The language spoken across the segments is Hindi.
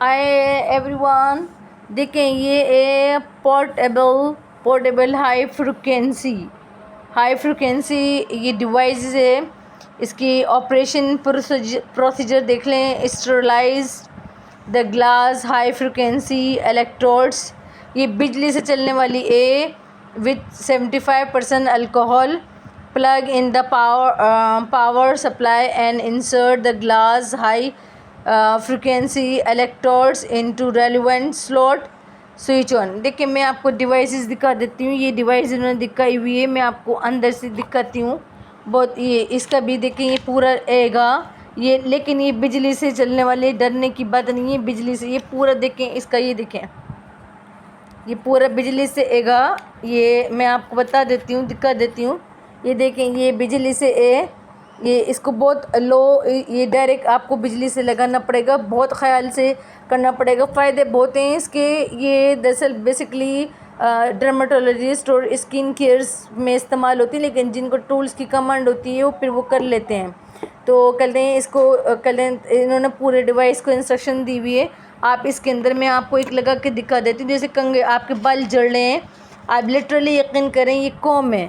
हाय एवरीवन। देखें ये ए पोर्टेबल हाई फ्रिक्वेंसी ये डिवाइस है। इसकी ऑपरेशन प्रोसीजर देख लें। Sterilize the glass high frequency electrodes. ये बिजली से चलने वाली ए with 75% alcohol. Plug in the power supply and insert the glass high frequency electrodes into relevant slot switch on. देखिए मैं आपको डिवाइसेस दिखा देती हूँ। ये डिवाइस इन्होंने दिखाई हुई है, मैं आपको अंदर से दिखाती हूँ। बहुत ये इसका भी देखिए ये पूरा रहेगा ये, लेकिन ये बिजली से चलने वाले, डरने की बात नहीं है बिजली से। ये पूरा देखें इसका, ये देखें ये पूरा बिजली से एगा। ये मैं आपको बता देती हूँ, दिखा देती हूँ। ये देखें ये बिजली से ये इसको बहुत लो, ये डायरेक्ट आपको बिजली से लगाना पड़ेगा, बहुत ख्याल से करना पड़ेगा। फ़ायदे बहुत हैं इसके। ये दरअसल बेसिकली डर्माटोलॉजिस्ट और स्किन केयर्स में इस्तेमाल होती है, लेकिन जिनको टूल्स की कमांड होती है वो फिर वो कर लेते हैं। तो कल इसको कल इन्होंने पूरे डिवाइस को इंस्ट्रक्शन दी हुई है। आप इसके अंदर मैं आपको एक लगा के दिखा देती हूँ। जैसे कंगे आपके बाल जड़ रहे हैं, आप लिटरली यकीन करें ये कॉम है,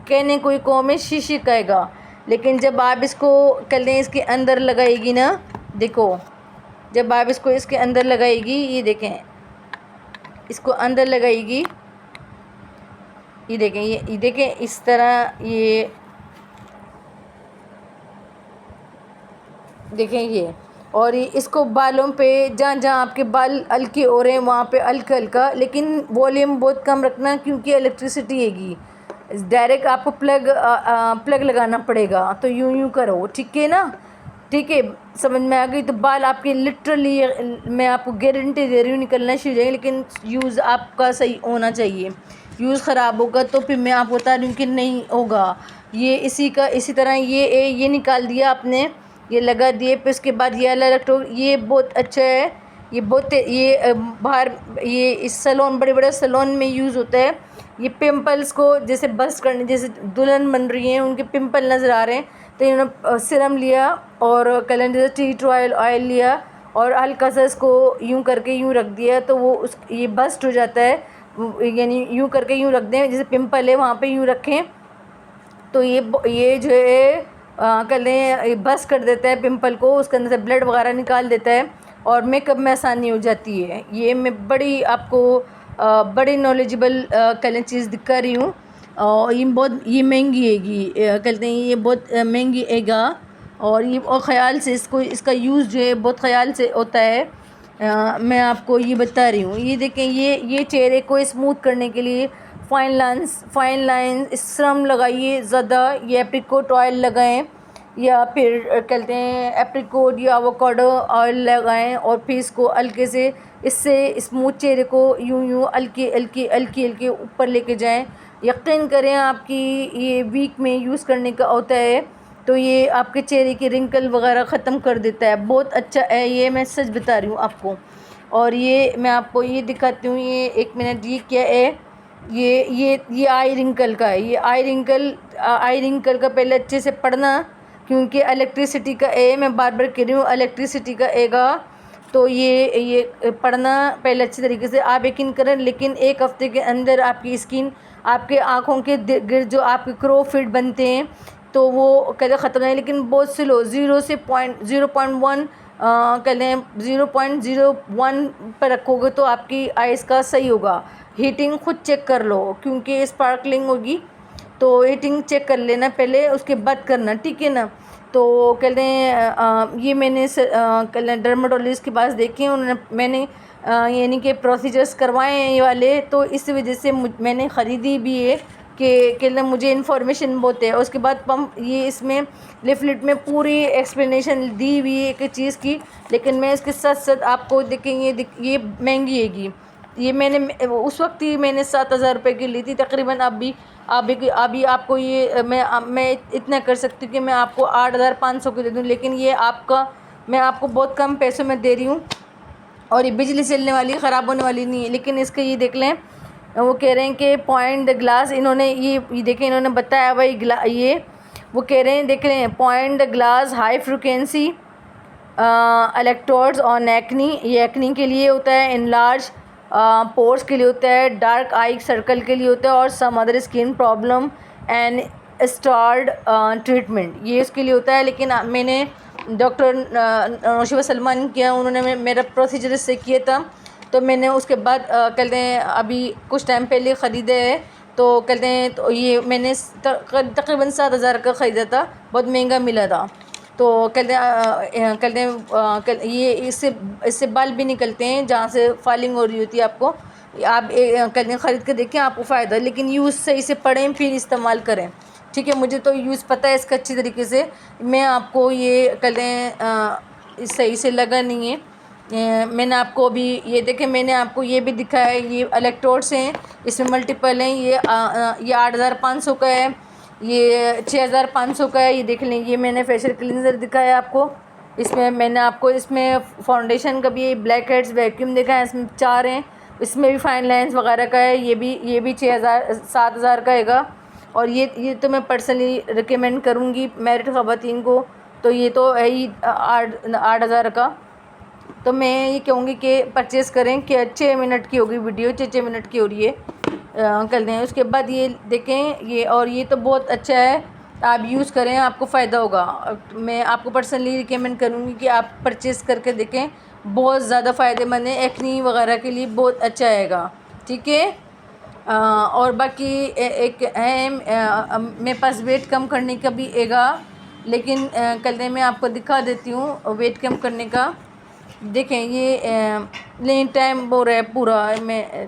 कहने कोई कॉम है, शीशी कहेगा, लेकिन जब आप इसको कल इसके अंदर लगाएगी ना, देखो जब आप इसको इसके अंदर लगाएगी, ये देखें इसको अंदर लगाएगी, ये देखें ये देखें इस तरह, ये देखें ये। और ये इसको बालों पे जहाँ जहाँ आपके बाल हल्के हो रहे हैं वहाँ पे हल्का हल्का, लेकिन वॉल्यूम बहुत कम रखना क्योंकि इलेक्ट्रिसिटी हैगी। डायरेक्ट आपको प्लग लगाना पड़ेगा। तो यूं करो, ठीक है ना, ठीक है, समझ में आ गई। तो बाल आपके लिटरली मैं आपको गारंटी दे रही हूँ निकलना शुरू हो जाएंगे, लेकिन यूज़ आपका सही होना चाहिए। यूज़ ख़राब होगा तो फिर मैं आपको बता रही हूँ कि नहीं होगा। ये इसी तरह ये निकाल दिया आपने, ये लगा दिए, फिर उसके बाद ये इलेक्ट्रोड, ये बहुत अच्छा है। ये बहुत ये बाहर ये इस सैलून, बड़े बड़े सैलून में यूज़ होता है। ये पिंपल्स को जैसे बस्ट करने, जैसे दुल्हन बन रही हैं उनके पिंपल नज़र आ रहे हैं, तो इन्होंने सीरम लिया और कैलेंडर टी ट्रायल ऑयल लिया और हल्का सा इसको यूं करके यूं रख दिया, तो वो उस ये बस्ट हो जाता है। यानी यूं करके यूं रख दें, जैसे पिंपल है वहाँ पे यूं रखें, तो ये जो है कर लें, बस कर देता है पिंपल को, उसके अंदर से ब्लड वगैरह निकाल देता है और मेकअप में आसानी हो जाती है। ये मैं बड़ी आपको बड़ी नॉलेजेबल कल चीज़ दिखा रही हूँ। और ये महंगी हैगी, कहते हैं ये बहुत महंगी हैगा। और ये और ख़याल से इसका यूज़ जो है बहुत ख़याल से होता है। मैं आपको ये बता रही हूँ। ये देखें ये चेहरे को स्मूथ करने के लिए फाइन लाइंस श्रम लगाइए ज़्यादा, ये एप्रिकोट ऑयल लगाएं या फिर कहते हैं एप्रिकोट या एवोकाडो ऑयल लगाएं और फिर इसको हल्के से, इससे स्मूथ चेहरे को यूं हल्के हल्के हल्के हल्के ऊपर लेके जाएं। यकीन करें आपकी ये वीक में यूज़ करने का होता है, तो ये आपके चेहरे की रिंकल वगैरह ख़त्म कर देता है। बहुत अच्छा है ये, मैं सच बता रही हूँ आपको। और ये मैं आपको ये दिखाती हूँ, ये एक मिनट, ये क्या है, ये आई रिंकल का है। ये आई रिंकल का पहले अच्छे से पढ़ना, क्योंकि इलेक्ट्रिसिटी का ए, मैं बार बार कह रही हूँ इलेक्ट्रिसिटी का एगा। तो ये पढ़ना पहले अच्छे तरीके से। आप यकीन करें, लेकिन एक हफ़्ते के अंदर आपकी स्किन, आपके आँखों के गिर जो आपके क्रो फिट बनते हैं, तो वो कलर ख़त्म नहीं, लेकिन बहुत स्लो, 0.1 करें 0.01 पर रखोगे तो आपकी आइज़ का सही होगा। हीटिंग खुद चेक कर लो, क्योंकि स्पार्कलिंग होगी, तो हीटिंग चेक कर लेना पहले, उसके बाद करना, ठीक है ना। तो कहते हैं ये मैंने कल डर्माटोलॉजिस्ट के पास देखे, मैंने यानी कि प्रोसीजर्स करवाए हैं ये वाले, तो इस वजह से मैंने ख़रीदी भी है कि मुझे इन्फॉर्मेशन बहुत है। उसके बाद पंप, ये इसमें लिफलेट में पूरी एक्सप्लेनेशन दी हुई है एक चीज़ की, लेकिन मैं इसके साथ साथ आपको देखेंगे ये महंगी हैगी। ये मैंने उस वक्त ही मैंने 7,000 रुपये की ली थी तकरीबन। अभी आपको ये मैं इतना कर सकती हूँ कि मैं आपको 8,500 की दे दूँ, लेकिन ये मैं आपको बहुत कम पैसों में दे रही हूँ। और ये बिजली से चलने वाली, ख़राब होने वाली नहीं है। लेकिन इसके ये देख लें, वो कह रहे हैं कि पॉइंट द ग्लास, इन्होंने ये देखें, इन्होंने बताया भाई ये वो कह रहे हैं, देख रहे हैं, point the glass high frequency electrodes on acne, ये एक्नी के लिए होता है, इनलार्ज पोर्स के लिए होता है, डार्क आई सर्कल के लिए होता है, और some other skin problem and steroid treatment, ये इसके लिए होता है। लेकिन मैंने डॉक्टर नौशीबा सलमान किया, उन्होंने मेरा प्रोसीजर इससे किया था, तो मैंने उसके बाद कहते हैं अभी कुछ टाइम पहले ख़रीदा है, तो कहते हैं तो ये मैंने तकरीबन 7,000 का ख़रीदा था, बहुत महंगा मिला था। तो कहते हैं ये इससे बाल भी निकलते हैं जहाँ से फॉलिंग हो रही होती है आपको, आप कहते हैं ख़रीद के देखें, आपको फ़ायदा, लेकिन यूज़ सही से पढ़ें फिर इस्तेमाल करें, ठीक है। मुझे तो यूज़ पता है इसका अच्छी तरीके से, मैं आपको ये कहते हैं सही से लगा नहीं है। मैंने आपको अभी ये देखें, मैंने आपको ये भी दिखाया है, ये इलेक्ट्रोड्स हैं, इसमें मल्टीपल हैं, ये 8,500 का है, ये 6,500 का है, ये देख लें। ये मैंने फेशियल क्लींजर दिखाया आपको, इसमें मैंने आपको इसमें फाउंडेशन का भी ब्लैक हेड्स वैक्यूम दिखाया है, इसमें 4 हैं, इसमें भी फाइन लाइन्स वगैरह का है, ये भी 7,000 का हैगा। और ये तो मैं पर्सनली रिकमेंड करूँगी मैरिड ख़वातीन को, तो ये तो है ही 8,000 का। तो मैं ये कहूँगी कि परचेज़ करें कि 6 मिनट की होगी वीडियो, 6 मिनट की हो रही है, कर दें। उसके बाद ये देखें, ये और ये तो बहुत अच्छा है, आप यूज़ करें, आपको फ़ायदा होगा। मैं आपको पर्सनली रिकमेंड करूँगी कि आप परचेज़ करके देखें, बहुत ज़्यादा फ़ायदेमंद है, एक्नी वगैरह के लिए बहुत अच्छा आएगा, ठीक है। और बाकी एक है मेरे पास वेट कम करने का भी आएगा, लेकिन कल मैं आपको दिखा देती हूँ वेट कम करने का। देखें ये लेन टाइम हो रहा है पूरा, मैं